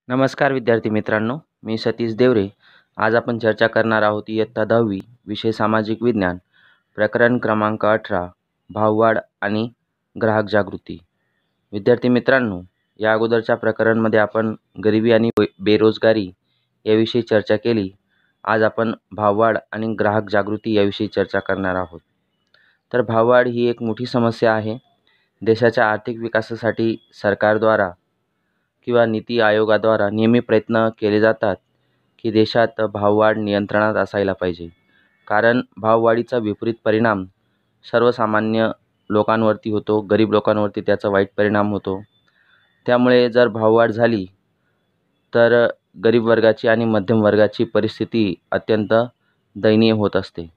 नमस्कार विद्यार्थी मित्रांनो, मी सतीश देवरे. आज आपण चर्चा करणार आहोत इयत्ता 10वी विषय सामाजिक विज्ञान, प्रकरण क्रमांक 18 भाववाढ आणि ग्राहक जागृती. विद्यार्थी मित्रांनो, या अगोदरच्या प्रकरणमध्ये आपण गरिबी आणि बेरोजगारी याविषयी चर्चा केली. आज आपण भाववाढ आणि ग्राहक जागृती याविषयी चर्चा करणार आहोत. तर भाववाढ ही एक मोठी समस्या आहे. देशाच्या आर्थिक विकासासाठी सरकारद्वारा किंवा नीती आयोगाद्वारा नेहमी प्रयत्न केले जातात की देशात भाववाढ नियंत्रणात असायला पाहिजे. कारण भाववाढीचा विपरीत परिणाम सर्वसामान्य लोकांवरती होतो, गरीब लोकांवरती त्याचा वाईट परिणाम होतो. त्यामुळे जर भाववाढ झाली तर गरीब वर्गाची आणि मध्यम वर्गाची परिस्थिती अत्यंत दयनीय होत असते.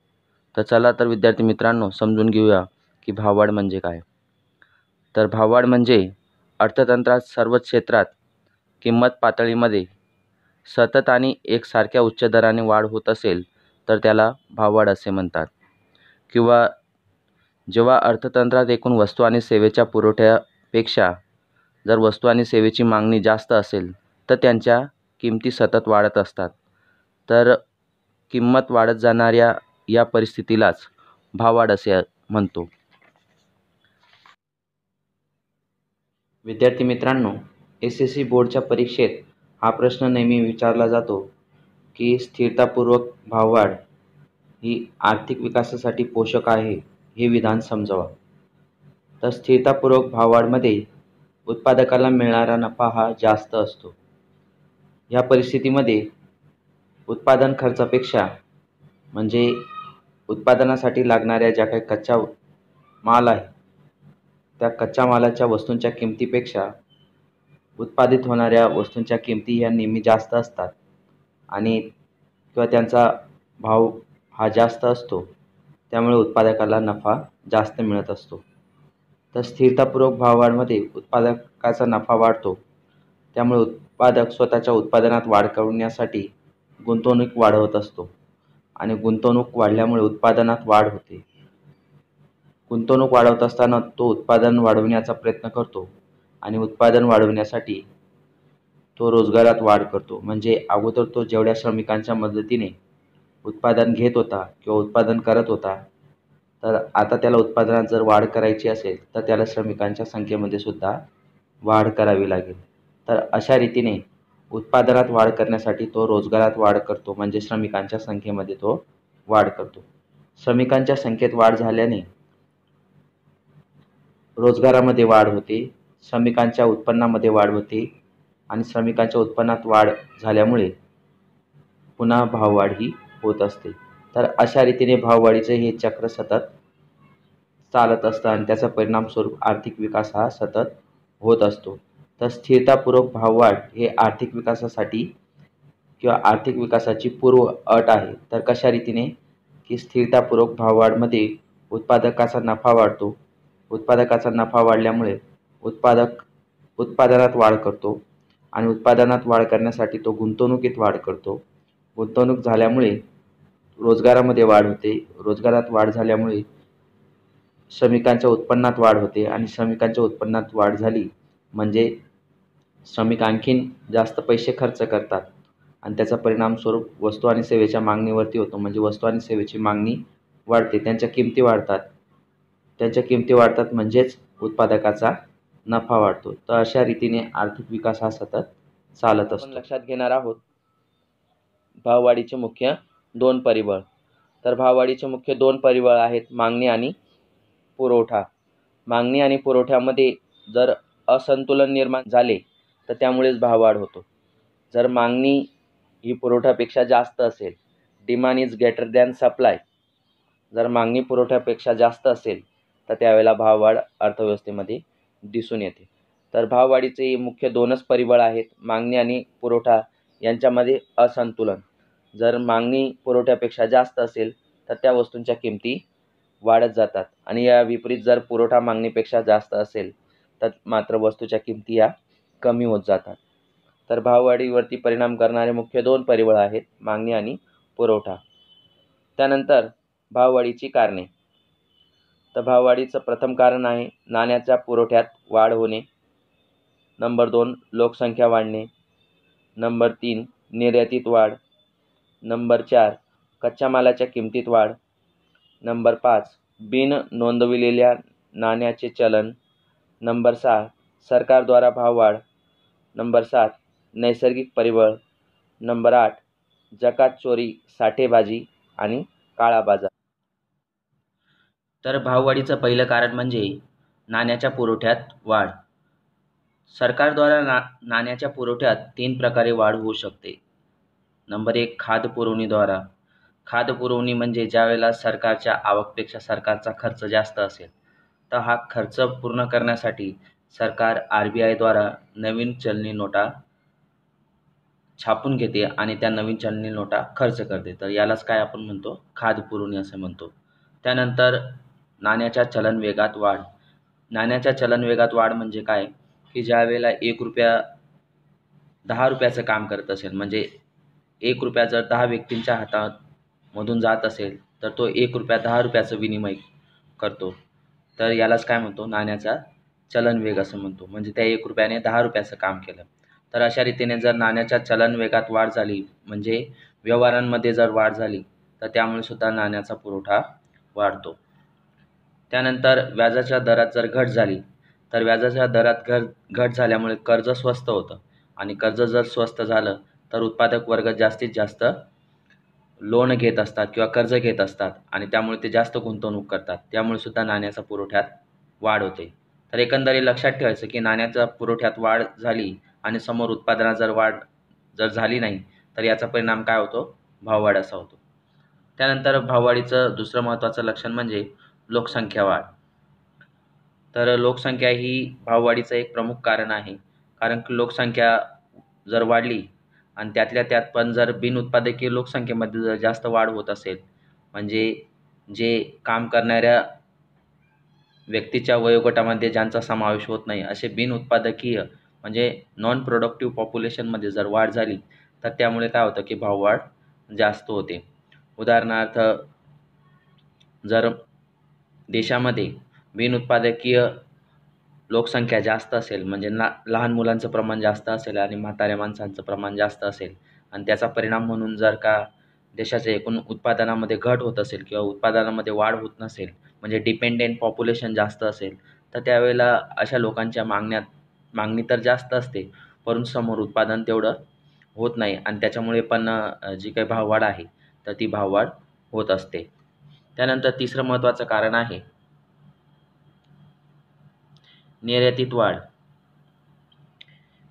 तर चला तर विद्यार्थी मित्रांनो, समजून घेऊया की भाववाढ म्हणजे काय. तर भाववाढ म्हणजे अर्थतंत्रात सर्वच क्षेत्रात किंमत पातळीमध्ये सतत आणि एकसारख्या उच्च दराने वाढ होत असेल तर त्याला भाववाढ असे म्हणतात. किंवा जेव्हा अर्थतंत्रात एकूण वस्तू आणि सेवेच्या पुरवठ्यापेक्षा जर वस्तू आणि सेवेची मागणी जास्त असेल तर त्यांच्या किमती सतत वाढत असतात. तर किंमत वाढत जाणाऱ्या या परिस्थितीलाच भाववाढ असे म्हणतो. विद्यार्थी मित्रांनो, SSC बोर्डच्या परीक्षेत हा प्रश्न नेहमी विचारला जातो की स्थिरतापूर्वक भाववाढ ही आर्थिक विकासासाठी पोषक आहे, हे विधान समजावा. तर स्थिरतापूर्वक भाववाढमध्ये उत्पादकाला मिळणारा नफा हा जास्त असतो. या परिस्थितीमध्ये उत्पादन खर्चापेक्षा म्हणजे उत्पादनासाठी लागणाऱ्या ज्या काही कच्चा माल आहे त्या कच्च्या मालाच्या वस्तूंच्या किमतीपेक्षा उत्पादित होणाऱ्या वस्तूंच्या किमती ह्या नेहमी जास्त असतात आणि किंवा त्यांचा भाव हा जास्त असतो. त्यामुळे उत्पादकाला नफा जास्त मिळत असतो. तर स्थिरतापूर्वक भाववाढमध्ये उत्पादकाचा नफा वाढतो. त्यामुळे उत्पादक स्वतःच्या उत्पादनात वाढ करण्यासाठी गुंतवणूक वाढवत असतो आणि गुंतवणूक वाढल्यामुळे उत्पादनात वाढ होते. गुंतवणूक वाढवत असताना तो उत्पादन वाढवण्याचा प्रयत्न करतो आणि उत्पादन वाढवण्यासाठी तो रोजगारात वाढ करतो. म्हणजे अगोदर तो जेवढ्या श्रमिकांच्या मदतीने उत्पादन घेत होता किंवा उत्पादन करत होता, तर आता त्याला उत्पादनात जर वाढ करायची असेल तर त्याला श्रमिकांच्या संख्येमध्ये सुद्धा वाढ करावी लागेल. तर अशा रीतीने उत्पादनात वाढ करण्यासाठी तो रोजगारात वाढ करतो, म्हणजे श्रमिकांच्या संख्येमध्ये तो वाढ करतो. श्रमिकांच्या संख्येत वाढ झाल्याने रोजगारामध्ये वाढ होते, श्रमिकांच्या उत्पन्नामध्ये वाढ होते आणि श्रमिकांच्या उत्पन्नात वाढ झाल्यामुळे पुन्हा भाववाढ ही होत असते. तर अशा रीतीने भाववाढीचे हे चक्र सतत चालत असतं आणि त्याचा परिणाम स्वरूप आर्थिक विकास हा सतत होत असतो. तर स्थिरतापूर्वक भाववाढ हे आर्थिक विकासासाठी किंवा आर्थिक विकासाची पूर्व अट आहे. तर कशा रीतीने की स्थिरतापूर्वक भाववाढमध्ये उत्पादकाचा नफा वाढतो. उत्पादकाचा नफा वाढल्यामुळे उत्पादक उत्पादनात वाढ करतो आणि उत्पादनात वाढ करण्यासाठी तो गुंतवणुकीत वाढ करतो. गुंतवणूक झाल्यामुळे रोजगारामध्ये वाढ होते. रोजगारात वाढ झाल्यामुळे श्रमिकांच्या उत्पन्नात वाढ होते आणि श्रमिकांच्या उत्पन्नात वाढ झाली म्हणजे श्रमिक आणखीन जास्त पैसे खर्च करतात आणि त्याचा परिणाम स्वरूप वस्तू आणि सेवेच्या मागणीवरती होतो. म्हणजे वस्तू आणि सेवेची मागणी वाढते, त्यांच्या किमती वाढतात. त्यांच्या किमती वाढतात म्हणजेच उत्पादकाचा नफा वाढतो. तर अशा रीतीने आर्थिक विकास हा सतत चालत असतो. लक्षात घेणार आहोत भाववाढीचे मुख्य 2 परिबळ. तर भाववाढीचे मुख्य 2 परिबळ आहेत मागणी आणि पुरवठा. मागणी आणि पुरवठ्यामध्ये जर असंतुलन निर्माण झाले तर त्यामुळेच भाववाढ होतो. जर मागणी ही पुरवठ्यापेक्षा जास्त असेल, demand is greater than supply, जर मागणी पुरवठ्यापेक्षा जास्त असेल तर त्यावेळेला भाववाढ अर्थव्यवस्थेमध्ये दिसून येते. तर भाववाढीचे मुख्य 2च परिबळ आहेत, मागणी आणि पुरवठा यांच्यामध्ये असंतुलन. जर मागणी पुरवठ्यापेक्षा जास्त असेल तर त्या वस्तूंच्या किमती वाढत जातात आणि या विपरीत जर पुरवठा मागणीपेक्षा जास्त असेल तर मात्र वस्तूच्या किमती या कमी होत जातात. तर भाववाढीवरती परिणाम करणारे मुख्य 2 परिबळ आहेत, मागणी आणि पुरवठा. त्यानंतर भाववाढीची कारणे. तर भाववाढीचं प्रथम कारण आहे नाण्याच्या पुरवठ्यात वाढ होणे. नंबर 2 लोकसंख्या वाढणे. नंबर 3 निर्यातीत वाढ. नंबर 4 कच्च्या मालाच्या किमतीत वाढ. नंबर 5 बिन नोंदविलेल्या नाण्याचे चलन. नंबर 6 सरकारद्वारा भाववाढ. नंबर 7 नैसर्गिक परिबळ. नंबर 8 जकात चोरी, साठेबाजी आणि काळा बाजार. तर भाववाढीचं पहिलं कारण म्हणजे नाण्याच्या पुरवठ्यात वाढ. सरकारद्वारा नाण्याच्या पुरवठ्यात 3 प्रकारे वाढ होऊ शकते. नंबर 1 खाद्य पुरवणीद्वारा. खाद्य पुरवणी म्हणजे ज्यावेळेला सरकारच्या आवकपेक्षा सरकारचा खर्च जास्त असेल तर हा खर्च पूर्ण करण्यासाठी सरकार RBI द्वारा नवीन चलनी नोटा छापून घेते आणि त्या नवीन चलनी नोटा खर्च करते. तर यालाच काय आपण म्हणतो, खाद्य पुरवणी असे म्हणतो. त्यानंतर नाण्याच्या चलन वेगात वाढ. नाण्याच्या चलन वेगात वाढ म्हणजे काय, की ज्या वेळेला 1 रुपया 10 रुपयाचं काम करत असेल, म्हणजे 1 रुपया जर 10 व्यक्तींच्या हातामधून जात असेल तर तो 1 रुपया 10 रुपयाचं विनिमय करतो. तर यालाच काय म्हणतो, नाण्याचा चलन वेग असं म्हणतो. म्हणजे त्या 1 रुपयाने 10 रुपयाचं काम केलं. तर अशा रीतीने जर नाण्याच्या चलन वेगात वाढ झाली म्हणजे व्यवहारांमध्ये जर वाढ झाली तर त्यामुळे सुद्धा नाण्याचा पुरवठा वाढतो. त्यानंतर व्याजाच्या दरात जर घट झाली तर व्याजाच्या दरात घट झाल्यामुळे कर्ज स्वस्त होतं आणि कर्ज जर स्वस्त झालं तर उत्पादक वर्ग जास्तीत जास्त लोन घेत असतात किंवा कर्ज घेत असतात आणि त्यामुळे ते जास्त गुंतवणूक करतात. त्यामुळे सुद्धा नाण्याच्या पुरवठ्यात वाढ होते. तर एकंदरीत लक्षात ठेवायचं की नाण्याच्या पुरवठ्यात वाढ झाली आणि समोर उत्पादनात जर वाढ झाली नाही तर याचा परिणाम काय होतो, भाववाढ असा होतो. त्यानंतर भाववाढीचं दुसरं महत्त्वाचं लक्षण म्हणजे लोकसंख्या वाढ. तर लोकसंख्या ही भाववाढीचं एक प्रमुख कारण आहे. कारण की लोकसंख्या जर वाढली आणि त्यातल्या त्यात पण जर बिनउत्पादकीय लोकसंख्येमध्ये जर जास्त वाढ होत असेल, म्हणजे जे काम करणाऱ्या व्यक्तीच्या वयोगटामध्ये ज्यांचा समावेश होत नाही असे बिनउत्पादकीय म्हणजे नॉन प्रोडक्टिव्ह पॉप्युलेशनमध्ये जर वाढ झाली तर त्यामुळे काय होतं की भाववाढ जास्त होते. उदाहरणार्थ जर देशामध्ये बिनउत्पादकीय लोकसंख्या जास्त असेल, म्हणजे लहान मुलांचं प्रमाण जास्त असेल आणि म्हाताऱ्या माणसांचं प्रमाण जास्त असेल आणि त्याचा परिणाम म्हणून जर का देशाच्या एकूण उत्पादनामध्ये घट होत असेल किंवा उत्पादनामध्ये वाढ होत नसेल, म्हणजे डिपेंडेंट पॉप्युलेशन जास्त असेल, तर त्यावेळेला अशा लोकांच्या मागणी तर जास्त असते परंतु समोर उत्पादन तेवढं होत नाही आणि त्याच्यामुळे पण जी काही भाववाढ आहे तर ती भाववाढ होत असते. त्यानंतर तिसरं महत्त्वाचं कारण आहे निर्यातीत वाढ.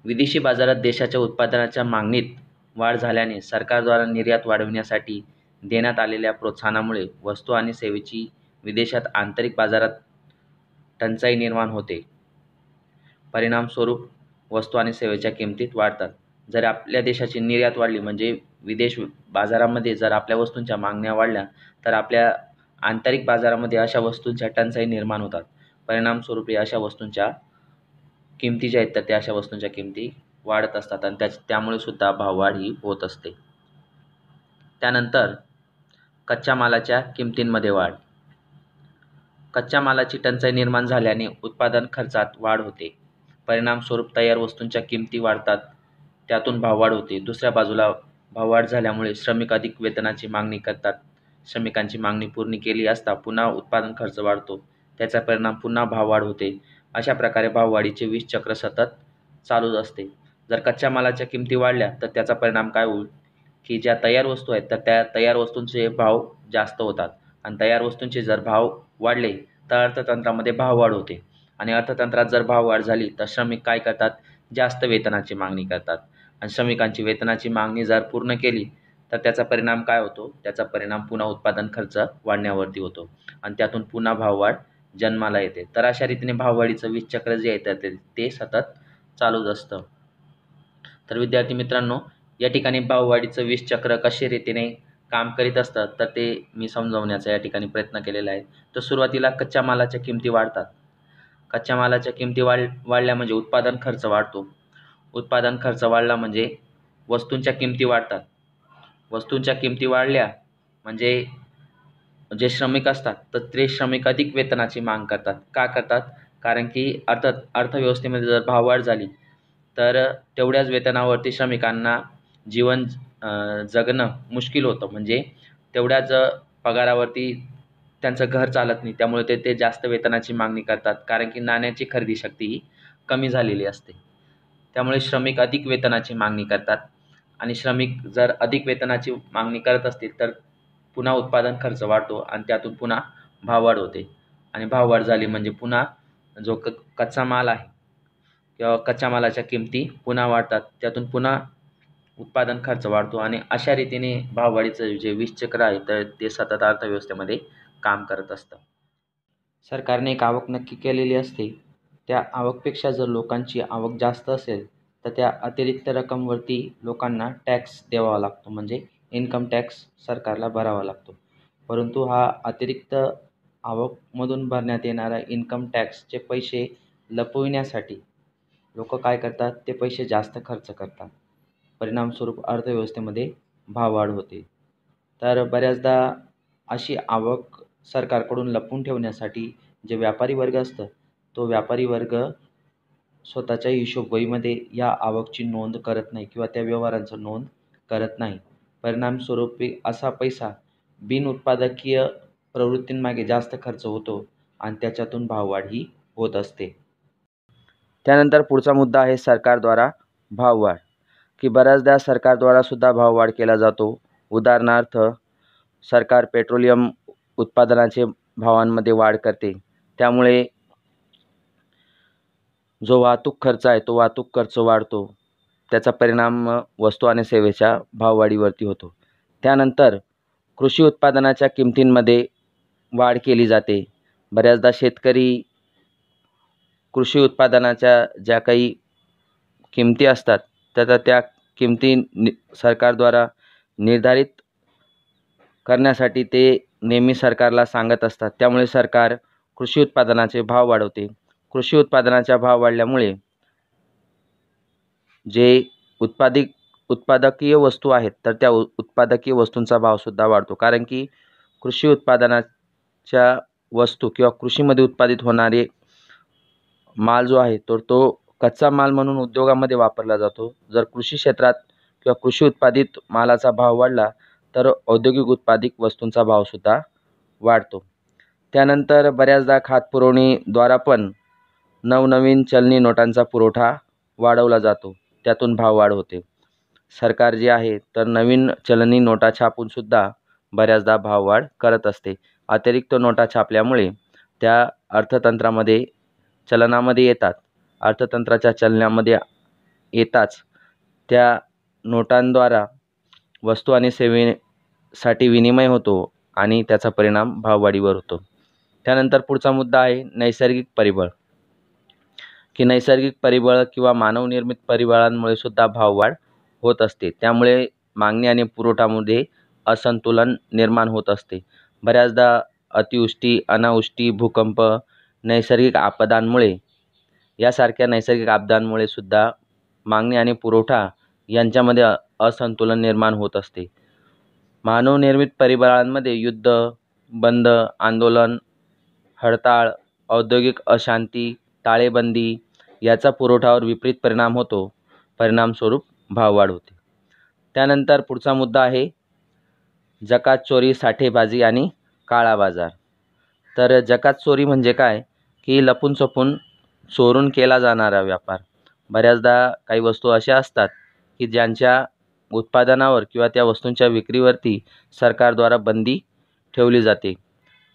विदेशी बाजारात देशाच्या उत्पादनाच्या मागणीत वाढ झाल्याने सरकारद्वारा निर्यात वाढविण्यासाठी देण्यात आलेल्या प्रोत्साहनामुळे वस्तू आणि सेवेची विदेशात आंतरिक बाजारात टंचाई निर्माण होते. परिणामस्वरूप वस्तू आणि सेवेच्या किमतीत वाढतात. जर आपल्या देशाची निर्यात वाढली म्हणजे विदेश बाजारामध्ये जर आपल्या वस्तूंच्या मागण्या वाढल्या तर आपल्या आंतरिक बाजारामध्ये अशा वस्तूंच्या टंचाई निर्माण होतात. परिणामस्वरूप अशा वस्तूंच्या किमती ज्या आहेत तर त्या अशा वस्तूंच्या किमती वाढत असतात आणि त्यामुळे सुद्धा भाववाढ ही होत असते. त्यानंतर कच्च्या मालाच्या किमतींमध्ये वाढ. कच्च्या मालाची टंचाई निर्माण झाल्याने उत्पादन खर्चात वाढ होते. परिणामस्वरूप तयार वस्तूंच्या किमती वाढतात, त्यातून भाववाढ होते. दुसऱ्या बाजूला भाववाढ झाल्यामुळे श्रमिक अधिक वेतनाची मागणी करतात. श्रमिकांची मागणी पूर्ण केली असता पुन्हा उत्पादन खर्च वाढतो, त्याचा परिणाम पुन्हा भाववाढ होते. अशा प्रकारे भाववाढीचे 20 चक्र सतत चालूच असते. जर कच्च्या मालाच्या किमती वाढल्या तर त्याचा परिणाम काय होईल की ज्या तयार वस्तू आहेत तर त्या तयार वस्तूंचे भाव जास्त होतात आणि तयार वस्तूंचे जर भाव वाढले तर अर्थतंत्रामध्ये भाववाढ होते आणि अर्थतंत्रात जर भाववाढ झाली तर श्रमिक काय करतात, जास्त वेतनाची मागणी करतात आणि श्रमिकांची वेतनाची मागणी जर पूर्ण केली तर त्याचा परिणाम काय होतो, त्याचा परिणाम पुन्हा उत्पादन खर्च वाढण्यावरती होतो आणि त्यातून पुन्हा भाववाढ जन्माला येते. तर अशा रीतीने भाववाढीचं 20 चक्र जे आहे ते सतत चालूच असतं. तर विद्यार्थी मित्रांनो, या ठिकाणी भाववाढीचं 20 चक्र कशा रीतीने काम करीत असतात तर ते मी समजावण्याचा या ठिकाणी प्रयत्न केलेला आहे. तर सुरुवातीला कच्च्या मालाच्या किमती वाढतात. कच्च्या मालाच्या किमती वाढल्या म्हणजे उत्पादन खर्च वाढतो. उत्पादन खर्च वाढला म्हणजे वस्तूंच्या किमती वाढतात. वस्तूंच्या किमती वाढल्या म्हणजे जे श्रमिक असतात तर ते श्रमिक अधिक वेतनाची माग करतात. का करतात? कारण की अर्थव्यवस्थेमध्ये जर भाववाढ झाली तर तेवढ्याच वेतनावरती श्रमिकांना जीवन जगणं मुश्किल होतं. म्हणजे तेवढ्याच पगारावरती त्यांचं घर चालत नाही. त्यामुळे ते जास्त वेतनाची मागणी करतात, कारण की नाण्याची खरेदी शक्ती ही कमी झालेली असते. त्यामुळे श्रमिक अधिक वेतनाची मागणी करतात आणि श्रमिक जर अधिक वेतनाची मागणी करत असतील तर पुन्हा उत्पादन खर्च वाढतो आणि त्यातून पुन्हा भाववाढ होते. आणि भाववाढ झाली म्हणजे पुन्हा जो कच्चा माल आहे किंवा कच्च्या मालाच्या किमती पुन्हा वाढतात. त्यातून पुन्हा उत्पादन खर्च वाढतो आणि अशा रीतीने भाववाढीचं जे विषचक्र आहे तर ते सतत अर्थव्यवस्थेमध्ये काम करत असतं. सरकारने एक आवक नक्की केलेली असते. त्या आवकपेक्षा जर लोकांची आवक जास्त असेल तर त्या अतिरिक्त रकमवरती लोकांना टॅक्स द्यावा लागतो, म्हणजे इन्कम टॅक्स सरकारला भरावा लागतो. परंतु हा अतिरिक्त आवकमधून भरण्यात येणारा इन्कम टॅक्सचे पैसे लपविण्यासाठी लोक काय करतात, ते पैसे जास्त खर्च करतात. परिणामस्वरूप अर्थव्यवस्थेमध्ये भाववाढ होते. तर बऱ्याचदा अशी आवक सरकारकडून लपवून ठेवण्यासाठी जे व्यापारी वर्ग असतं, तो व्यापारी वर्ग स्वतःच्या हिशोबवहीमध्ये या आवकची नोंद करत नाही किंवा त्या व्यवहारांचं नोंद करत नाही. परिणामस्वरूपी असा पैसा बिनउत्पादकीय प्रवृत्तींमागे जास्त खर्च होतो आणि त्याच्यातून भाववाढ ही होत असते. त्यानंतर पुढचा मुद्दा आहे सरकारद्वारा भाववाढ, की बऱ्याचदा सरकारद्वारा सुद्धा भाववाढ केला जातो. उदाहरणार्थ, सरकार पेट्रोलियम उत्पादनाचे भावांमध्ये वाढ करते. त्यामुळे जो वाहतूक खर्च आहे तो वाहतूक खर्च वाढतो. त्याचा परिणाम वस्तू आणि सेवेच्या भाववाढीवरती होतो. त्यानंतर कृषी उत्पादनाच्या किमतींमध्ये वाढ केली जाते. बऱ्याचदा शेतकरी कृषी उत्पादनाच्या ज्या काही किमती असतात तर त्या किमती सरकारद्वारा निर्धारित करण्यासाठी ते नेहमी सरकारला सांगत असतात. त्यामुळे सरकार कृषी उत्पादनाचे भाव वाढवते. कृषी उत्पादनाचा भाव वाढल्यामुळे जे उत्पादकीय वस्तू आहेत तर त्या उत्पादकीय वस्तूंचा भावसुद्धा वाढतो. कारण की कृषी उत्पादनाच्या वस्तू किंवा कृषीमध्ये उत्पादित होणारे माल जो आहे तर तो कच्चा माल म्हणून उद्योगामध्ये वापरला जातो. जर कृषी क्षेत्रात किंवा कृषी उत्पादित मालाचा भाव वाढला तर औद्योगिक उत्पादित वस्तूंचा भावसुद्धा वाढतो. त्यानंतर बऱ्याचदा खातपुरवणीद्वारा पण नवनवीन चलनी नोटांचा पुरवठा वाढवला जातो. त्यातून भाववाढ होते. सरकार जे आहे तर नवीन चलनी नोटा छापूनसुद्धा बऱ्याचदा भाववाढ करत असते. अतिरिक्त नोटा छापल्यामुळे त्या अर्थतंत्रामध्ये चलनामध्ये येतात. अर्थतंत्राच्या चलनामध्ये येताच त्या नोटांद्वारा वस्तू आणि सेवेसाठी विनिमय होतो आणि त्याचा परिणाम भाववाढीवर होतो. त्यानंतर पुढचा मुद्दा आहे नैसर्गिक परिबळ, की नैसर्गिक परिबळ किंवा मानवनिर्मित परिबळांमुळे सुद्धा भाववाढ होत असते. त्यामुळे मागणी आणि पुरवठ्यामध्ये असंतुलन निर्माण होत असते. बऱ्याचदा अतिवृष्टी, अनावृष्टी, भूकंप, नैसर्गिक आपदांमुळे यासारख्या नैसर्गिक आपदांमुळे सुद्धा मागणी आणि पुरवठा यांच्यामध्ये असंतुलन निर्माण होत असते. मानवनिर्मित परिबळांमध्ये युद्ध, बंद, आंदोलन, हडताळ, औद्योगिक अशांती, टाळेबंदी याचा पुरवठ्यावर विपरीत परिणाम होतो. परिणामस्वरूप भाववाढ होते. त्यानंतर पुढचा मुद्दा आहे जकात चोरी, साठेबाजी आणि काळा बाजार. तर जकात चोरी म्हणजे काय, की लपून छपून चोरून केला जाणारा व्यापार. बऱ्याचदा काही वस्तू अशा असतात की ज्यांच्या उत्पादनावर किंवा त्या वस्तूंच्या विक्रीवरती सरकारद्वारा बंदी ठेवली जाते.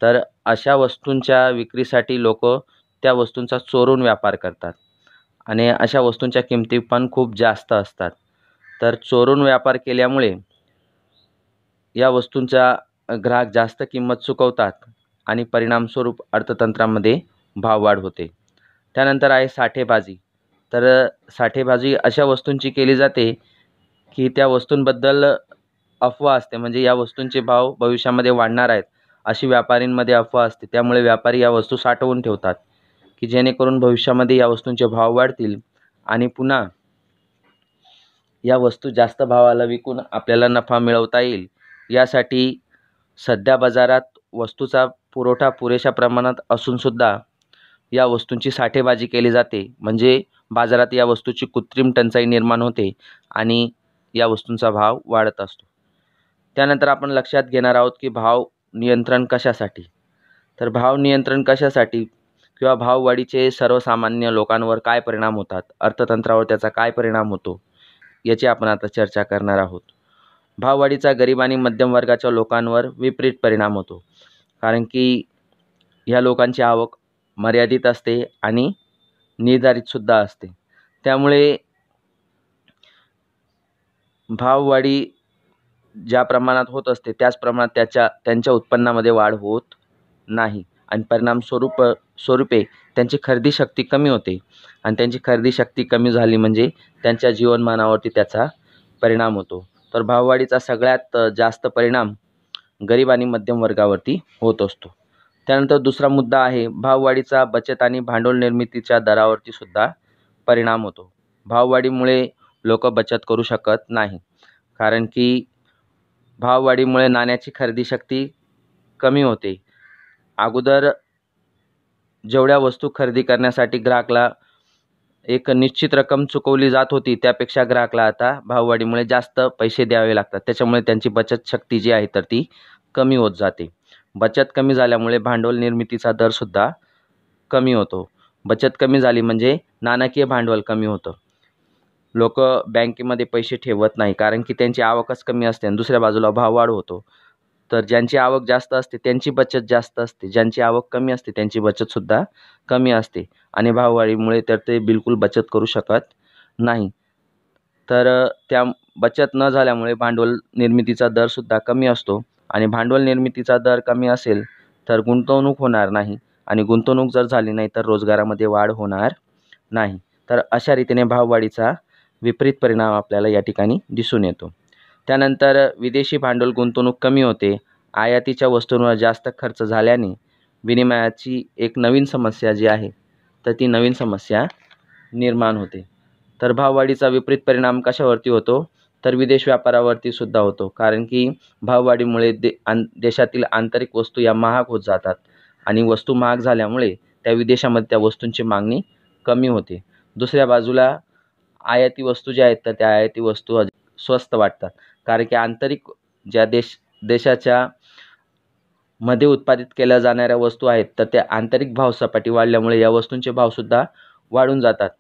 तर अशा वस्तूंच्या विक्रीसाठी लोक त्या वस्तूंचा चोरून व्यापार करतात आणि अशा वस्तूंच्या किमती पण खूप जास्त असतात. तर चोरून व्यापार केल्यामुळे या वस्तूंचा ग्राहक जास्त किंमत चुकवतात आणि परिणामस्वरूप अर्थतंत्रामध्ये भाववाढ होते. त्यानंतर आहे साठेबाजी. तर साठेबाजी अशा वस्तूंची केली जाते की त्या वस्तूंबद्दल अफवा असते, म्हणजे या वस्तूंचे भाव भविष्यामध्ये वाढणार आहेत अशी व्यापारींमध्ये अफवा असते. त्यामुळे व्यापारी या वस्तू साठवून ठेवतात की जेणेकरून भविष्यामध्ये या वस्तूंचे भाव वाढतील आणि पुन्हा या वस्तू जास्त भावाला विकून आपल्याला नफा मिळवता येईल. यासाठी सध्या बाजारात वस्तूचा पुरवठा पुरेशा प्रमाणात असूनसुद्धा या वस्तूंची साठेबाजी केली जाते. म्हणजे बाजारात या वस्तूची कृत्रिम टंचाई निर्माण होते आणि या वस्तूंचा भाव वाढत असतो. त्यानंतर आपण लक्षात घेणार आहोत की भाव नियंत्रण कशासाठी. तर भाव नियंत्रण कशासाठी किंवा भाववाढीचे सर्वसामान्य लोकांवर काय परिणाम होतात, अर्थतंत्रावर त्याचा काय परिणाम होतो, याची आपण आता चर्चा करणार आहोत. भाववाढीचा गरीब आणि मध्यम वर्गाच्या लोकांवर विपरीत परिणाम होतो, कारण की ह्या लोकांची आवक मर्यादित असते आणि निर्धारितसुद्धा असते. त्यामुळे भाववाढी ज्या प्रमाणात होत असते त्याच प्रमाणात त्यांच्या उत्पन्नामध्ये वाढ होत नाही आणि परिणाम स्वरूपे त्यांची खरेदी शक्ती कमी होते आणि त्यांची खरेदी शक्ती कमी झाली म्हणजे त्यांच्या जीवनमानावरती त्याचा परिणाम होतो. तर भाववाढीचा सगळ्यात जास्त परिणाम गरीब आणि मध्यम वर्गावरती होत असतो. त्यानंतर दुसरा मुद्दा आहे भाववाढीचा बचत आणि भांडवल निर्मितीच्या दरावरती सुद्धा परिणाम होतो. भाववाढीमुळे लोक बचत करू शकत नाही, कारण की भाववाढीमुळे नाण्याची खरेदी शक्ती कमी होते. अगोदर जेवढ्या वस्तू खरेदी करण्यासाठी ग्राहकाला एक निश्चित रक्कम चुकवली जात होती त्यापेक्षा ग्राहकाला आता भाववाढीमुळे जास्त पैसे द्यावे लागतात. त्याच्यामुळे त्यांची बचत शक्ती जी आहे तर ती कमी होत जाते. बचत कमी झाल्यामुळे भांडवल निर्मितीचा दरसुद्धा कमी होतो. बचत कमी झाली म्हणजे नाणकीय भांडवल कमी होतं. लोक बँकेमध्ये पैसे ठेवत नाही, कारण की त्यांची आवकच कमी असते आणि दुसऱ्या बाजूला भाववाढ होतो. तर ज्यांची आवक जास्त असते त्यांची बचत जास्त असते, ज्यांची आवक कमी असते त्यांची बचतसुद्धा कमी असते आणि भाववाढीमुळे तर ते बिलकुल बचत करू शकत नाही. तर त्या बचत न झाल्यामुळे भांडवल निर्मितीचा दरसुद्धा कमी असतो आणि भांडवल निर्मितीचा दर कमी असेल तर गुंतवणूक होणार नाही आणि गुंतवणूक जर झाली नाही तर रोजगारामध्ये वाढ होणार नाही. तर अशा रीतीने भाववाढीचा विपरीत परिणाम आपल्याला या ठिकाणी दिसून येतो. त्यानंतर विदेशी भांडवल गुंतवणूक कमी होते. आयातीच्या वस्तूंवर जास्त खर्च झाल्याने विनिमयाची एक नवीन समस्या जी आहे तर ती नवीन समस्या निर्माण होते. तर भाववाढीचा विपरीत परिणाम कशावरती होतो तर विदेश व्यापारावरती सुद्धा होतो, कारण की भाववाढीमुळे देशातील आंतरिक वस्तू या महाग होत जातात आणि वस्तू महाग झाल्यामुळे त्या विदेशामध्ये त्या वस्तूंची मागणी कमी होते. दुसऱ्या बाजूला आयाती वस्तू ज्या आहेत तर त्या आयाती वस्तू स्वस्त वाटतात, कारण की आंतरिक ज्या देशाच्या मध्ये उत्पादित केल्या जाणाऱ्या वस्तू आहेत तर त्या आंतरिक भावसपाटी वाढल्यामुळे या वस्तूंचे भावसुद्धा वाढून जातात.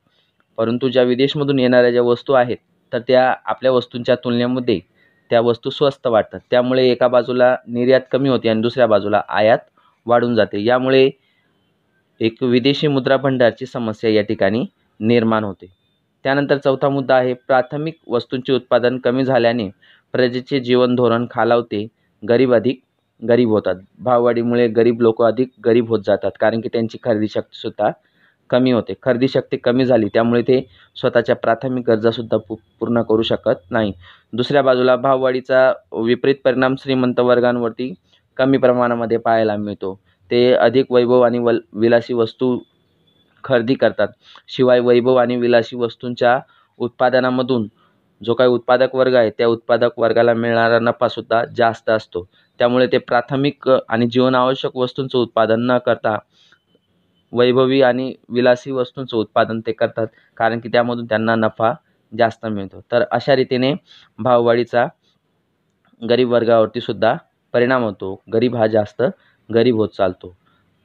परंतु ज्या विदेशमधून येणाऱ्या ज्या वस्तू आहेत तर त्या आपल्या वस्तूंच्या तुलनेमध्ये त्या वस्तू स्वस्त वाटतात. त्यामुळे एका बाजूला निर्यात कमी होते आणि दुसऱ्या बाजूला आयात वाढून जाते. यामुळे एक विदेशी मुद्रा भंडारची समस्या या ठिकाणी निर्माण होते. त्यानंतर चौथा मुद्दा आहे प्राथमिक वस्तूंचे उत्पादन कमी झाल्याने प्रजेचे जीवन धोरण खालावते, गरीब अधिक गरीब होतात. भाववाढीमुळे गरीब लोक अधिक गरीब होत जातात, कारण की त्यांची खरेदी शक्तीसुद्धा कमी होते. खरेदी शक्ती कमी झाली त्यामुळे ते स्वतःच्या प्राथमिक गरजासुद्धा पूर्ण करू शकत नाही. दुसऱ्या बाजूला भाववाढीचा विपरीत परिणाम श्रीमंत वर्गांवरती कमी प्रमाणामध्ये पाहायला मिळतो. ते अधिक वैभव आणि विलासी वस्तू खरेदी करतात. शिवाय वैभव आणि विलासी वस्तूंच्या उत्पादनामधून जो काही उत्पादक वर्ग आहे त्या उत्पादक वर्गाला मिळणारा नफासुद्धा जास्त असतो. त्यामुळे ते प्राथमिक आणि जीवनावश्यक वस्तूंचं उत्पादन न करता वैभवी आणि विलासी वस्तूंचं उत्पादन ते करतात, कारण की त्यामधून त्यांना नफा जास्त मिळतो. तर अशा रीतीने भाववाढीचा गरीब वर्गावरती सुद्धा परिणाम होतो. गरीब हा जास्त गरीब होत चालतो.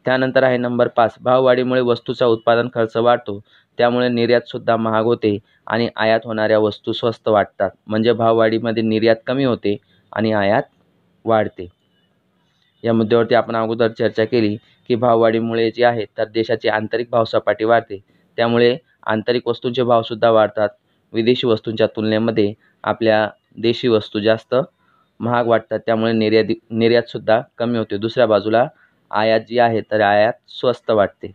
त्यानंतर आहे नंबर 5, भाववाढीमुळे वस्तूचा उत्पादन खर्च वाढतो. त्यामुळे निर्यातसुद्धा महाग होते आणि आयात होणाऱ्या वस्तू स्वस्त वाटतात. म्हणजे भाववाढीमध्ये निर्यात कमी होते आणि आयात वाढते. या मुद्द्यावरती आपण अगोदर चर्चा केली की भाववाढीमुळे जे आहे तर देशाची आंतरिक भावसपाटी वाढते. त्यामुळे आंतरिक वस्तूंचे भावसुद्धा वाढतात. विदेशी वस्तूंच्या तुलनेमध्ये आपल्या देशी वस्तू जास्त महाग वाटतात. त्यामुळे निर्यातसुद्धा कमी होते. दुसऱ्या बाजूला आयात जी आहे तर आयात स्वस्त वाटते.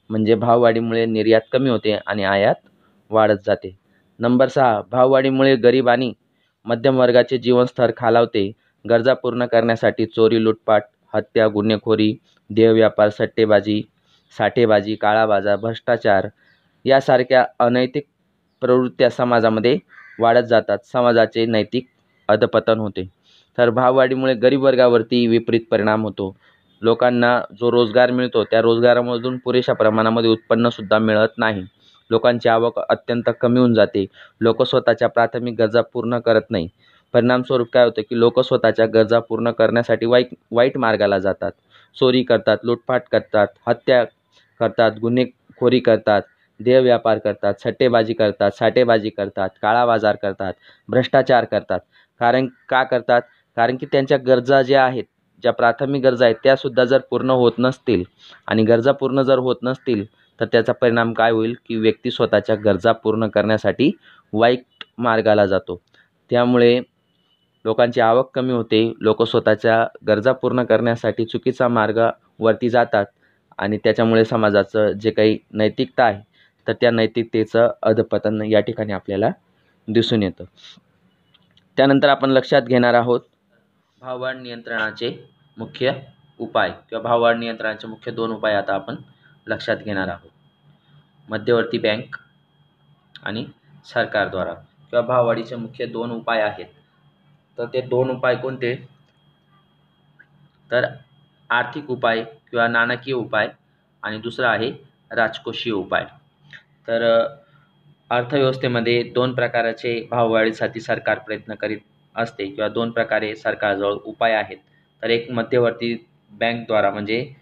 म्हणजे भाववाढीमुळे निर्यात कमी होते आणि आयात वाढत जाते. नंबर 6, भाववाढीमुळे गरीब आणि मध्यम वर्गाचे जीवनस्तर खालावते. गरजा पूर्ण करण्यासाठी चोरी, लूटपाट, हत्या, गुन्हेखोरी, देहव्यापार, सट्टेबाजी, साठेबाजी, काळा बाजार, भ्रष्टाचार यासारख्या अनैतिक प्रवृत्त्या समाजामध्ये वाढत जातात. समाजाचे नैतिक अधपतन होते. तर भाववाढीमुळे गरीब वर्गावरती विपरीत परिणाम होतो. लोकांना जो रोजगार मिळतो त्या रोजगारामधून पुरेशा प्रमाणामध्ये उत्पन्नसुद्धा मिळत नाही. लोकांची आवक अत्यंत कमी होऊन जाते. लोक स्वतःच्या प्राथमिक गरजा पूर्ण करत नाही. परिणामस्वरूप काय होतं की लोक स्वतःच्या गरजा पूर्ण करण्यासाठी वाईट मार्गाला जातात. चोरी करतात, लूटपाट करतात, हत्या करतात, गुन्हेखोरी करतात, देह व्यापार करतात, सट्टेबाजी करतात, साठेबाजी करतात, काळा बाजार करतात, भ्रष्टाचार करतात. का करतात? कारण की त्यांच्या गरजा ज्या आहेत, ज्या प्राथमिक गरजा आहेत त्यासुद्धा जर पूर्ण होत नसतील आणि गरजा पूर्ण जर होत नसतील तर त्याचा परिणाम काय होईल की व्यक्ती स्वतःच्या गरजा पूर्ण करण्यासाठी वाईट मार्गाला जातो. त्यामुळे लोकांची आवक कमी होते. लोक स्वतःच्या गरजा पूर्ण करण्यासाठी चुकीचा मार्गावरती जातात आणि त्याच्यामुळे समाजाचं जे काही नैतिकता आहे तर त्या नैतिकतेचं अधपतन या ठिकाणी आपल्याला दिसून येतं. त्यानंतर आपण लक्षात घेणार आहोत भाववाढ नियंत्रणाचे मुख्य उपाय किंवा भाववाढ नियंत्रणाचे मुख्य 2 उपाय आता आपण लक्षात घेणार आहोत. मध्यवर्ती बँक आणि सरकारद्वारा किंवा भाववाढीचे मुख्य 2 उपाय आहेत. तर ते 2 उपाय कोणते? तर आर्थिक उपाय किंवा नाणकीय उपाय आणि दुसरा आहे राजकोषीय उपाय. तर अर्थव्यवस्थेमध्ये 2 प्रकारचे भाववाढीसाठी सरकार प्रयत्न करीत असते किंवा 2 प्रकारे सरकारजवळ उपाय आहेत. तर एक मध्यवर्ती बँकद्वारा म्हणजे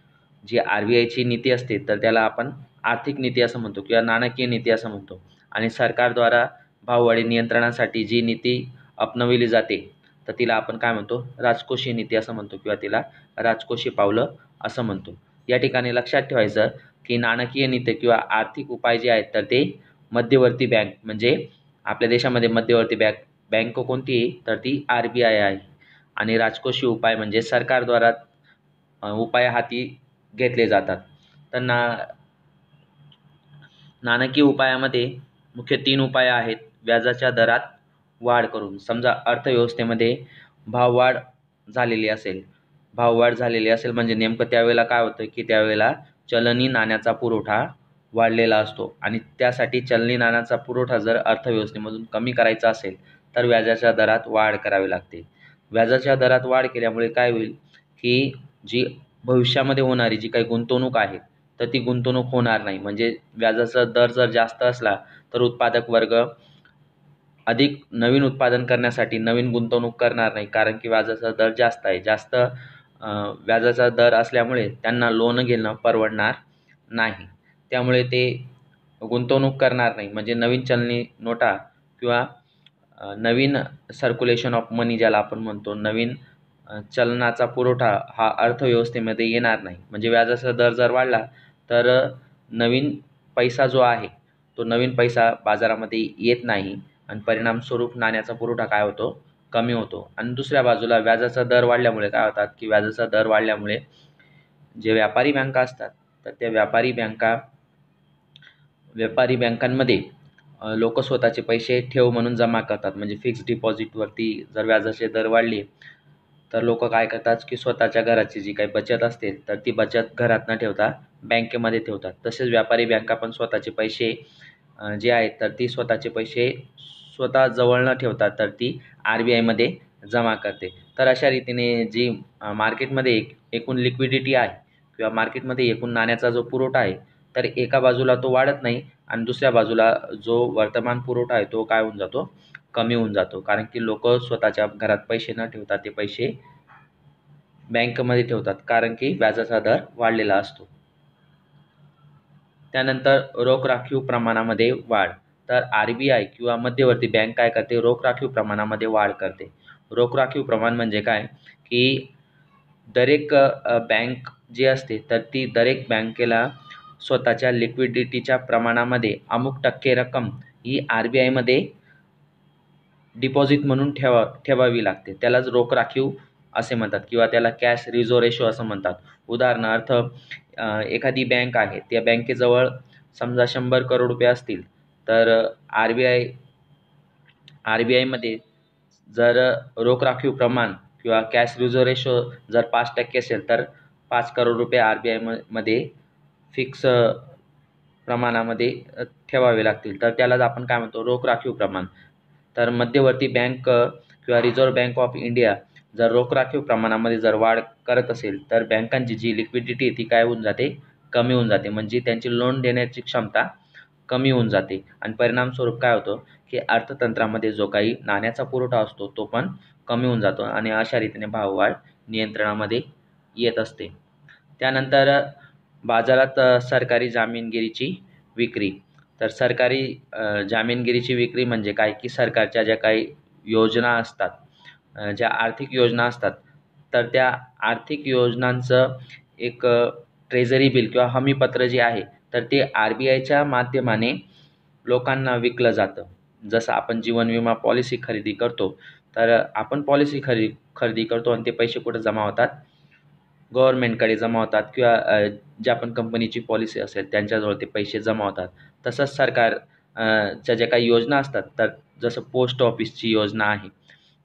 जी RBIची नीती असते तर त्याला आपण आर्थिक नीती असं म्हणतो किंवा नाणकीय नीती असं म्हणतो. आणि सरकारद्वारा भाववाढी नियंत्रणासाठी जी नीती अपनविली जाते तर तिला आपण काय म्हणतो? राजकोषीय नीती असं म्हणतो किंवा तिला राजकोषीय पावलं असं म्हणतो. या ठिकाणी लक्षात ठेवायचं की नाणकीय नीती किंवा आर्थिक उपाय जे आहेत तर ते मध्यवर्ती बँक म्हणजे आपल्या देशामध्ये मध्यवर्ती बँक कोणती आहे तर ती RBI आहे. आणि राजकोषीय उपाय म्हणजे सरकारद्वारा उपाय हाती घेतले जातात. तर नाणकीय उपायामध्ये मुख्य 3 उपाय आहेत. व्याजाच्या दरात वाढ करून, समजा अर्थव्यवस्थेमध्ये भाववाढ झालेली असेल म्हणजे नेमकं त्यावेळेला काय होतं की त्यावेळेला चलनी नाण्याचा पुरवठा वाढलेला असतो आणि त्यासाठी चलनी नाण्याचा पुरवठा जर अर्थव्यवस्थेमधून कमी करायचा असेल तर व्याजाच्या दरात वाढ करावी लागते. व्याजाच्या दरात वाढ केल्यामुळे काय होईल की जी भविष्यामध्ये होणारी जी काही गुंतवणूक आहे तर ती गुंतवणूक होणार नाही. म्हणजे व्याजाचा दर जर जास्त असला तर उत्पादक वर्ग अधिक नवीन उत्पादन करण्यासाठी नवीन गुंतवणूक करणार नाही, कारण की व्याजाचा दर जास्त आहे. जास्त व्याजाचा दर असल्यामुळे त्यांना लोन घेणं परवडणार नाही. त्यामुळे ते गुंतवणूक करणार नाही. म्हणजे नवीन चलनी नोटा किंवा नवीन सर्क्युलेशन ऑफ मनी ज्याला आपण म्हणतो, नवीन चलनाचा पुरवठा हा अर्थव्यवस्थेमध्ये येणार नाही. म्हणजे व्याजाचा दर जर वाढला तर नवीन पैसा जो आहे तो नवीन पैसा बाजारामध्ये येत नाही आणि परिणामस्वरूप नाण्याचा पुरवठा काय होतो? कमी होतो. आणि दुसऱ्या बाजूला व्याजाचा दर वाढल्यामुळे काय होतात की व्याजाचा दर वाढल्यामुळे जे व्यापारी बँका असतात तर त्या व्यापारी बँकांमध्ये लोक स्वतःचे पैसे ठेव म्हणून जमा करतात. म्हणजे फिक्स्ड डिपॉझिटवरती जर व्याजाचे दर वाढले तर लोक काय करतात की स्वतःच्या घराची जी काही बचत असते तर ती बचत घरात न ठेवता बँकेमध्ये ठेवतात. तसेच व्यापारी बँका पण स्वतःचे पैसे जे आहेत तर ती स्वतःचे पैसे स्वतः जवळ न ठेवतात तर ती RBIमध्ये जमा करते. तर अशा रीतीने जी मार्केटमध्ये एकूण लिक्विडिटी आहे किंवा मार्केटमध्ये एकूण नाण्याचा जो पुरवठा आहे तर एका बाजूला तो वाढत नाही आणि दुसऱ्या बाजूला जो वर्तमान पुरवठा आहे तो काय होऊन जातो? कमी होऊन जातो. कारण की लोक स्वतःच्या घरात पैसे न ठेवता ते पैसे बँकेमध्ये ठेवतात, कारण की व्याजाचा दर वाढलेला असतो. त्यानंतर रोख राखीव प्रमाणामध्ये वाढ. तर RBI किंवा मध्यवर्ती बँक काय करते? रोख राखीव प्रमाणामध्ये वाढ करते. रोख राखीव प्रमाण म्हणजे काय की दरेक बँक जी असते तर ती दरेक बँकेला स्वतःच्या लिक्विडिटीच्या प्रमाणामध्ये अमुक टक्के रक्कम ही RBIमध्ये डिपॉझिट म्हणून ठेवावी लागते. त्यालाच रोख राखीव असे म्हणतात किंवा त्याला कॅश रिझर्व्ह रेशो असं म्हणतात. उदाहरणार्थ एखादी बँक आहे, त्या बँकेजवळ समजा 100 करोड रुपये असतील तर RBIमध्ये जर रोख राखीव प्रमाण किंवा कॅश रिझर्व्ह रेशो जर 5% असेल तर 5 करोड रुपये RBIमध्ये फिक्स प्रमाणामध्ये ठेवावे लागतील. तर त्यालाच आपण काय म्हणतो? रोख राखीव प्रमाण. तर मध्यवर्ती बँक किंवा रिझर्व्ह बँक ऑफ इंडिया जर रोख राखीव प्रमाणामध्ये जर वाढ करत असेल तर बँकांची जी लिक्विडिटी ती काय होऊन जाते? कमी होऊन जाते. म्हणजे त्यांची लोन देण्याची क्षमता कमी होऊन जाते आणि परिणामस्वरूप काय होतं की अर्थतंत्रामध्ये जो काही नाण्याचा पुरवठा असतो तो पण कमी होऊन जातो आणि अशा रीतीने भाववाढ नियंत्रणामध्ये येत असते. त्यानंतर बाजारात सरकारी जामीनगिरीची विक्री. तर सरकारी जामीनगिरीची विक्री म्हणजे काय की सरकारच्या ज्या काही योजना असतात, ज्या आर्थिक योजना असतात, तर त्या आर्थिक योजनांचं एक ट्रेझरी बिल किंवा हमीपत्र जे आहे तर ते RBIच्या माध्यमाने लोकांना विकलं जातं. जसं आपण जीवन विमा पॉलिसी खरेदी करतो, तर आपण पॉलिसी खरेदी करतो आणि ते पैसे कुठे जमा होतात, गव्हर्नमेंटकडे जमा होतात किंवा ज्या पण कंपनीची पॉलिसी असेल त्यांच्याजवळ ते पैसे जमा होतात. तसंच सरकार च्या ज्या काही योजना असतात, तर जसं पोस्ट ऑफिसची योजना आहे,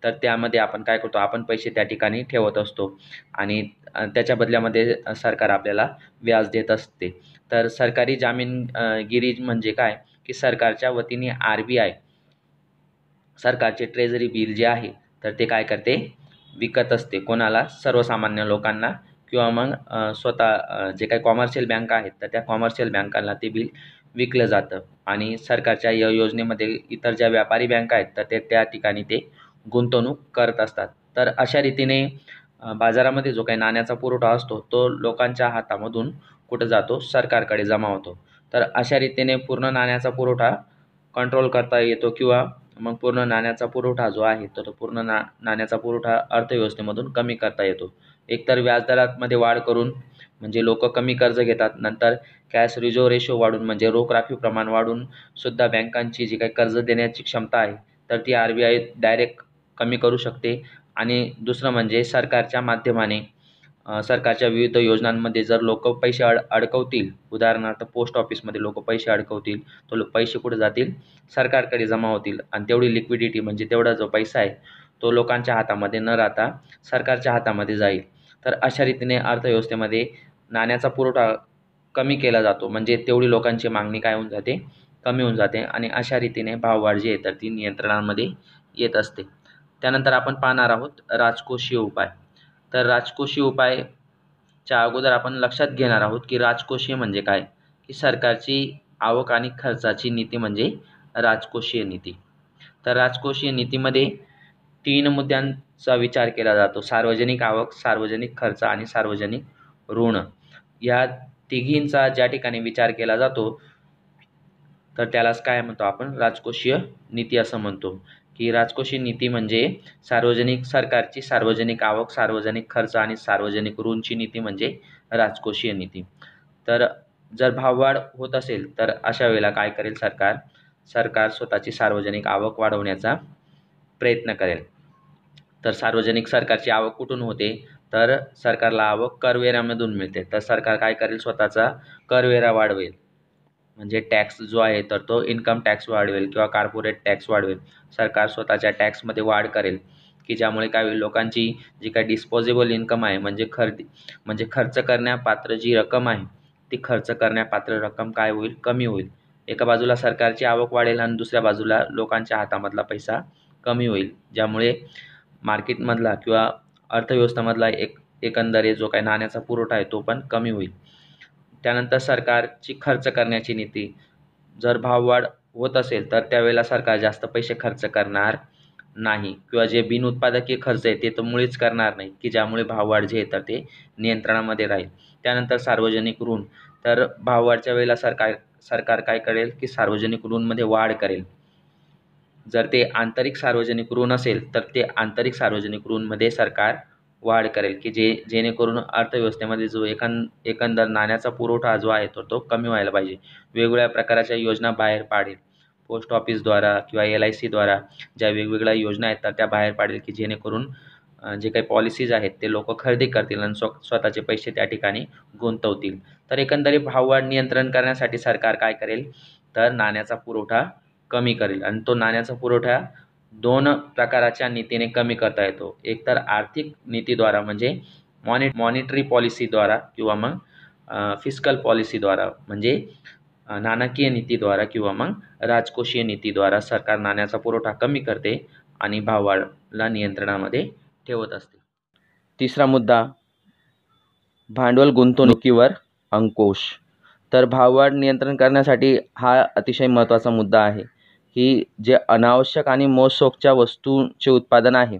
तर त्यामध्ये आपण काय करतो, आपण पैसे त्या ठिकाणी ठेवत असतो आणि त्याच्या बदल्यामध्ये सरकार आपल्याला व्याज देत असते. तर सरकारी गिरी म्हणजे काय की सरकारच्या वतीने RBI सरकारचे ट्रेझरी बिल जे आहे तर ते काय करते, विकत असते. कोणाला? सर्वसामान्य लोकांना किंवा मग स्वतः जे काही कॉमर्शियल बँका आहेत तर त्या कॉमर्शियल बँकांना ते बिल विकलं जातं आणि सरकारच्या या योजनेमध्ये इतर ज्या व्यापारी बँका आहेत तर ते त्या ठिकाणी ते गुंतवणूक करत असतात. तर अशा रीतीने बाजारामध्ये जो काही नाण्याचा पुरवठा असतो तो लोकांच्या हातामधून कुठं जातो, सरकारकडे जमा होतो. तर अशा रीतीने पूर्ण नाण्याचा पुरवठा कंट्रोल करता येतो किंवा मग पूर्ण नाण्याचा पुरवठा जो आहे तर तो पूर्ण नाण्याचा पुरवठा अर्थव्यवस्थेमधून कमी करता येतो. एकतर व्याजदरामध्ये वाढ करून म्हणजे लोक कमी कर्ज घेतात, नंतर कॅश रिझर्व्ह रेशो वाढून म्हणजे रोख राखीव प्रमाण वाढून सुद्धा बँकांची जी काही कर्ज देण्याची क्षमता आहे तर ती RBI डायरेक्ट कमी करू शकते. आणि दुसरं म्हणजे सरकारच्या माध्यमाने सरकारच्या विविध योजनांमध्ये जर लोक पैसे अडकवतील, उदाहरणार्थ पोस्ट ऑफिसमध्ये लोक पैसे अडकवतील, तो पैसे कुठे जातील, सरकारकडे जमा होतील आणि तेवढी लिक्विडिटी म्हणजे तेवढा जो पैसा आहे तो लोकांच्या हातामध्ये न राहता सरकारच्या हातामध्ये जाईल. तर अशा रीतीने अर्थव्यवस्थेमध्ये नाण्याचा पुरवठा कमी केला जातो, म्हणजे तेवढी लोकांची मागणी काय होऊन जाते, कमी होऊन जाते आणि अशा रीतीने भाववाढ जी आहे तर ती नियंत्रणामध्ये येत असते. त्यानंतर आपण पाहणार आहोत राजकोषीय उपाय. तर राजकोषीय उपायच्या अगोदर आपण लक्षात घेणार आहोत की राजकोषीय म्हणजे काय, की सरकारची आवक आणि खर्चाची नीती म्हणजे राजकोषीय नीती. तर राजकोषीय नीतीमध्ये 3 मुद्द्यांचा विचार केला जातो: सार्वजनिक आवक, सार्वजनिक खर्च आणि सार्वजनिक ऋण. या तिघींचा ज्या ठिकाणी विचार केला जातो तर त्यालाच काय म्हणतो आपण, राजकोषीय नीती असं म्हणतो. की राजकोषीय नीती म्हणजे सरकारची सार्वजनिक आवक, सार्वजनिक खर्च आणि सार्वजनिक ऋणची नीती म्हणजे राजकोषीय नीती. तर जर भाववाढ होत असेल तर अशा वेळेला काय करेल सरकार स्वतःची सार्वजनिक आवक वाढवण्याचा प्रयत्न करेल. तर सरकारची आवक कुठून होते, तर सरकारला आवक करवेऱ्यामधून मिळते. तर सरकार काय करेल, स्वतःचा करवेरा वाढवेल, म्हणजे टॅक्स जो आहे तर तो इन्कम टॅक्स वाढवेल किंवा कॉर्पोरेट टॅक्स वाढवेल. सरकार स्वतःच्या टॅक्समध्ये वाढ करेल की ज्यामुळे काय होईल, लोकांची जी काही डिस्पोजेबल इन्कम आहे म्हणजे खर्च करण्यापात्र जी रक्कम आहे ती खर्च करण्यापात्र रक्कम काय होईल, कमी होईल. एका बाजूला सरकारची आवक वाढेल आणि दुसऱ्या बाजूला लोकांच्या हातामधला पैसा कमी होईल, ज्यामुळे मार्केटमधला किंवा अर्थव्यवस्थेमधला एकंदरीत जो काही नाण्याचा पुरवठा आहे तो पण कमी होईल. त्यानंतर सरकारची खर्च करण्याची नीती. जर भाववाढ होत असेल तर त्यावेळेला सरकार जास्त पैसे खर्च करणार नाही किंवा जे बिनउत्पादकीय खर्च आहे ते तर मुळीच करणार नाही, की ज्यामुळे भाववाढ जे आहे तर ते नियंत्रणामध्ये राहील. त्यानंतर सार्वजनिक ऋण. तर भाववाढच्या वेळेला सरकार काय करेल की सार्वजनिक ऋणमध्ये वाढ करेल. जर ते आंतरिक सार्वजनिक ऋण असेल तर ते आंतरिक सार्वजनिक ऋणमध्ये सरकार वाढ करेल की जेणेकरून अर्थव्यवस्थेमध्ये जो एकंदर नाण्याचा पुरवठा जो आहे तो कमी व्हायला पाहिजे. वेगवेगळ्या प्रकारच्या योजना बाहेर पाडेल, पोस्ट ऑफिसद्वारा किंवा LICद्वारा ज्या वेगवेगळ्या योजना आहेत तर त्या बाहेर पाडेल की जेणेकरून जे काही पॉलिसीज आहेत ते लोक खरेदी करतील आणि स्वतःचे पैसे त्या ठिकाणी गुंतवतील. तर एकंदरीत भाववाढ नियंत्रण करण्यासाठी सरकार काय करेल, तर नाण्याचा पुरवठा कमी करेल आणि तो नाण्याचा पुरवठा 2 प्रकाराच्या नीतीने कमी करता येतो. एक तर आर्थिक नीतीद्वारा म्हणजे मॉनिटरी पॉलिसीद्वारा किंवा मग फिस्कल पॉलिसीद्वारा म्हणजे नाणकीय नीतीद्वारा किंवा मग राजकोषीय नीतीद्वारा सरकार नाण्याचा पुरवठा कमी करते आणि भाववाढला नियंत्रणामध्ये ठेवत असते. तिसरा मुद्दा, भांडवल गुंतवणुकीवर अंकुश. तर भाववाढ नियंत्रण करण्यासाठी हा अतिशय महत्त्वाचा मुद्दा आहे की जे अनावश्यक आणि मोजशोकच्या वस्तूंचे उत्पादन आहे,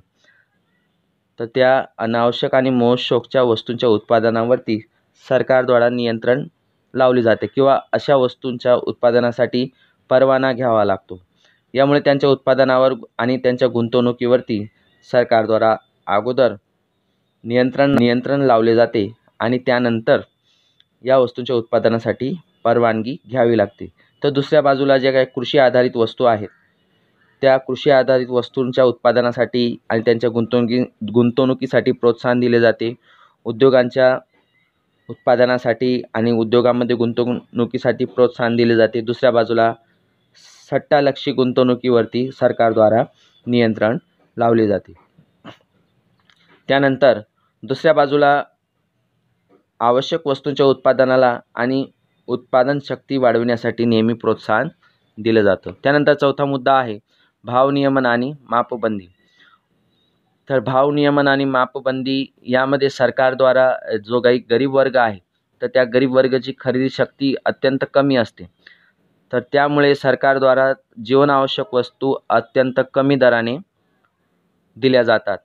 तर त्या अनावश्यक आणि मोजशोकच्या वस्तूंच्या उत्पादनावरती सरकारद्वारा नियंत्रण लावले जाते किंवा अशा वस्तूंच्या उत्पादनासाठी परवाना घ्यावा लागतो. यामुळे त्यांच्या उत्पादनावर आणि त्यांच्या गुंतवणुकीवरती सरकारद्वारा अगोदर नियंत्रण लावले जाते आणि त्यानंतर या वस्तूंच्या उत्पादनासाठी परवानगी घ्यावी लागते. तर दुसऱ्या बाजूला ज्या काही कृषी आधारित वस्तू आहेत, त्या कृषी आधारित वस्तूंच्या उत्पादनासाठी आणि त्यांच्या गुंतवणुकीसाठी प्रोत्साहन दिले जाते. उद्योगांच्या उत्पादनासाठी आणि उद्योगामध्ये गुंतवणुकीसाठी प्रोत्साहन दिले जाते. दुसऱ्या बाजूला सट्टालक्षी गुंतवणुकीवरती सरकारद्वारा नियंत्रण लावले जाते. त्यानंतर दुसऱ्या बाजूला आवश्यक वस्तूंच्या उत्पादनाला आणि उत्पादन शक्ती वाढविण्यासाठी नेहमी प्रोत्साहन दिलं जातं. त्यानंतर चौथा मुद्दा आहे भाव नियमन आणि मापबंदी. तर भाव नियमन आणि मापबंदी यामध्ये सरकारद्वारा जो काही गरीब वर्ग आहे, तर त्या गरीब वर्गाची खरेदी शक्ती अत्यंत कमी असते. तर त्यामुळे सरकारद्वारा जीवनावश्यक वस्तू अत्यंत कमी दराने दिल्या जातात.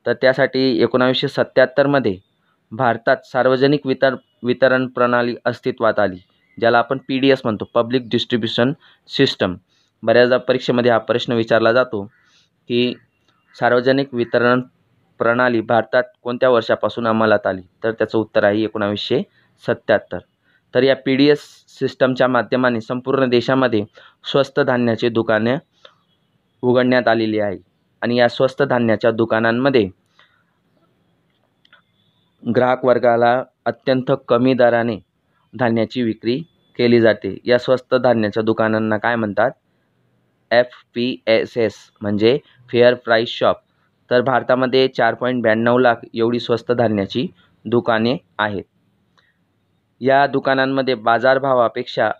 तर त्यासाठी 1977मध्ये भारतात सार्वजनिक वितरण प्रणाली अस्तित्वात आली, ज्याला आपण PDS म्हणतो, पब्लिक डिस्ट्रीब्युशन सिस्टम. बऱ्याचदा परीक्षेमध्ये हा प्रश्न विचारला जातो की सार्वजनिक वितरण प्रणाली भारतात कोणत्या वर्षापासून अंमलात आली, तर त्याचं उत्तर आहे 1977. तर या PDS सिस्टमच्या माध्यमाने संपूर्ण देशामध्ये स्वस्त धान्याची दुकाने उघडण्यात आलेली आहे आणि या स्वस्त धान्याच्या दुकानांमध्ये ग्राहक वर्गाला अत्यंत कमी दराने धान्याची विक्री केली जाते. या स्वस्त धान्याच्या दुकानांना काय म्हणतात? FPSS म्हणजे फेअर प्राईस शॉप. तर भारतामध्ये 4.92 लाख एवढी स्वस्त धान्याची दुकाने आहेत. या दुकानांमध्ये बाजारभावापेक्षा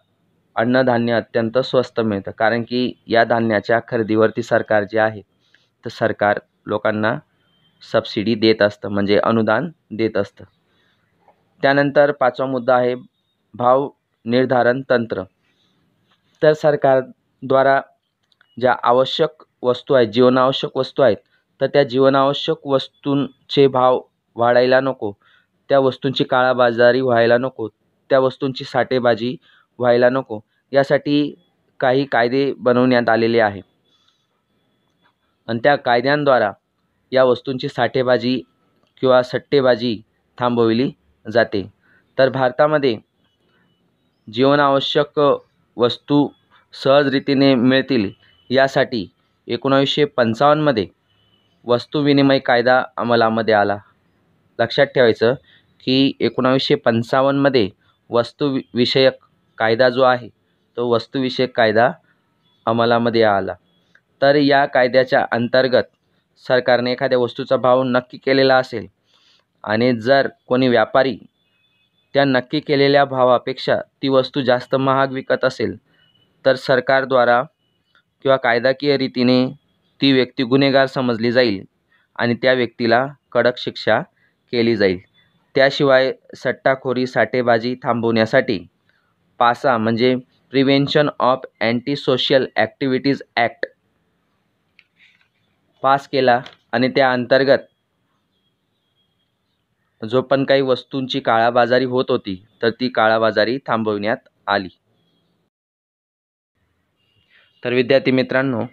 अन्नधान्य अत्यंत स्वस्त मिळतं, कारण की या धान्याच्या खरेदीवरती सरकार जे आहे, तर सरकार लोकांना सबसिडी देत असतं, म्हणजे अनुदान देत असतं. त्यानंतर पाचवा मुद्दा आहे भाव निर्धारण तंत्र. तर सरकारद्वारा ज्या आवश्यक वस्तू आहेत, जीवनावश्यक वस्तू आहेत, तर त्या जीवनावश्यक वस्तूंचे भाव वाढायला नको, त्या वस्तूंची काळाबाजारी व्हायला नको, त्या वस्तूंची साठेबाजी व्हायला नको, यासाठी काही कायदे बनवण्यात आलेले आहे आणि त्या कायद्यांद्वारा या वस्तूंची साठेबाजी किंवा सट्टेबाजी थांबवली जाते. तर भारतामध्ये जीवनावश्यक वस्तू सहजरीतीने मिळतील यासाठी 1955मध्ये वस्तू विनिमय कायदा अंमलामध्ये आला. लक्षात ठेवायचं की 1955मध्ये वस्तूविषयक कायदा जो आहे, तो वस्तूविषयक कायदा अंमलामध्ये आला. तर या कायद्याच्या अंतर्गत सरकारने एखाद्या वस्तूचा भाव नक्की केलेला असेल आणि जर कोणी व्यापारी त्या नक्की केलेल्या भावापेक्षा ती वस्तू जास्त महाग विकत असेल, तर सरकारद्वारा किंवा कायदाकीय रीतीने ती व्यक्ती गुन्हेगार समजली जाईल आणि त्या व्यक्तीला कडक शिक्षा केली जाईल. त्याशिवाय सट्टाखोरी साठेबाजी थांबवण्यासाठी पासा म्हणजे prevention of anti social activities act pass केला आणि त्या अंतर्गत जो पण काही वस्तूंची काळाबाजारी होत होती, तर ती काळाबाजारी थांबवण्यात आली. तर विद्यार्थी मित्रांनो,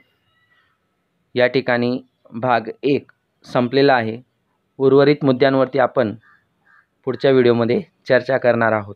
या ठिकाणी भाग 1 संपलेला आहे. उर्वरित मुद्द्यांवरती आपण पुढच्या व्हिडिओमध्ये चर्चा करणार आहोत.